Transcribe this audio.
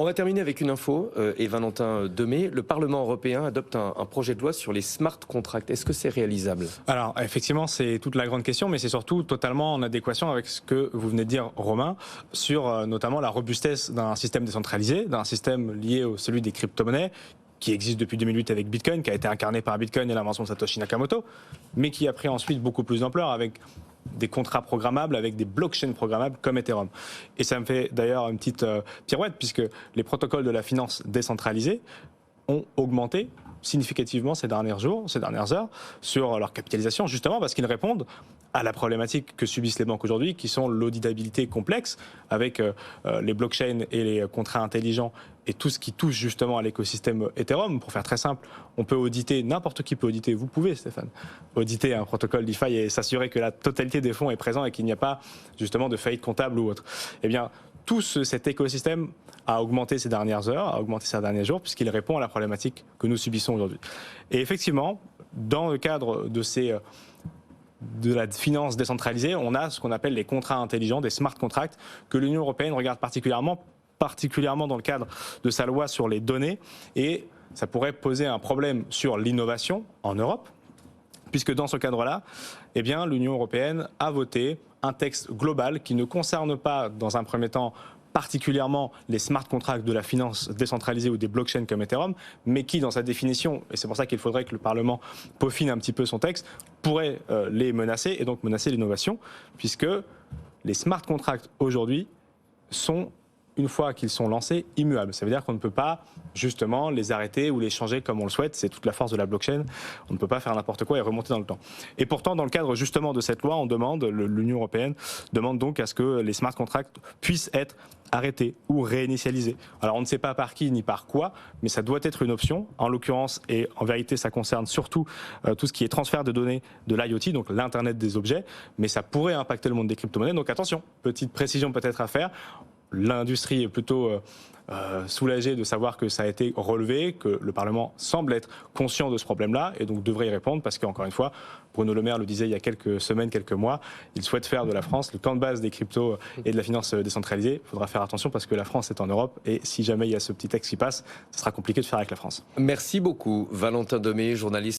On va terminer avec une info, et Valentin Demey. Le Parlement européen adopte un projet de loi sur les smart contracts. Est-ce que c'est réalisable? Alors, effectivement, c'est toute la grande question, mais c'est surtout totalement en adéquation avec ce que vous venez de dire, Romain, sur notamment la robustesse d'un système décentralisé, d'un système lié au celui des crypto-monnaies, qui existe depuis 2008 avec Bitcoin, qui a été incarné par Bitcoin et l'invention de Satoshi Nakamoto, mais qui a pris ensuite beaucoup plus d'ampleur avec des contrats programmables, avec des blockchains programmables comme Ethereum. Et ça me fait d'ailleurs une petite pirouette, puisque les protocoles de la finance décentralisée ont augmenté significativement ces derniers jours, ces dernières heures, sur leur capitalisation, justement parce qu'ils répondent à la problématique que subissent les banques aujourd'hui, qui sont l'auditabilité complexe, avec les blockchains et les contrats intelligents et tout ce qui touche justement à l'écosystème Ethereum. Pour faire très simple, on peut auditer, n'importe qui peut auditer, vous pouvez Stéphane, auditer un protocole DeFi et s'assurer que la totalité des fonds est présente et qu'il n'y a pas justement de faillite comptable ou autre. Eh bien, tout cet écosystème a augmenté ces dernières heures, a augmenté ces derniers jours, puisqu'il répond à la problématique que nous subissons aujourd'hui. Et effectivement, dans le cadre de la finance décentralisée, on a ce qu'on appelle les contrats intelligents, des smart contracts, que l'Union européenne regarde particulièrement dans le cadre de sa loi sur les données, et ça pourrait poser un problème sur l'innovation en Europe, puisque dans ce cadre-là, eh bien, l'Union européenne a voté un texte global qui ne concerne pas, dans un premier temps, particulièrement les smart contracts de la finance décentralisée ou des blockchains comme Ethereum, mais qui, dans sa définition, et c'est pour ça qu'il faudrait que le Parlement peaufine un petit peu son texte, pourrait les menacer et donc menacer l'innovation, puisque les smart contracts aujourd'hui sont, une fois qu'ils sont lancés, immuables. Ça veut dire qu'on ne peut pas justement les arrêter ou les changer comme on le souhaite. C'est toute la force de la blockchain. On ne peut pas faire n'importe quoi et remonter dans le temps. Et pourtant, dans le cadre justement de cette loi, on demande, l'Union européenne demande donc à ce que les smart contracts puissent être arrêtés ou réinitialisés. Alors on ne sait pas par qui ni par quoi, mais ça doit être une option. En l'occurrence, et en vérité ça concerne surtout tout ce qui est transfert de données de l'IoT, donc l'Internet des objets, mais ça pourrait impacter le monde des crypto-monnaies. Donc attention, petite précision peut-être à faire. L'industrie est plutôt soulagée de savoir que ça a été relevé, que le Parlement semble être conscient de ce problème-là et donc devrait y répondre parce qu'encore une fois, Bruno Le Maire le disait il y a quelques semaines, quelques mois, il souhaite faire de la France le camp de base des cryptos et de la finance décentralisée. Il faudra faire attention parce que la France est en Europe et si jamais il y a ce petit texte qui passe, ce sera compliqué de faire avec la France. Merci beaucoup Valentin Demey, journaliste.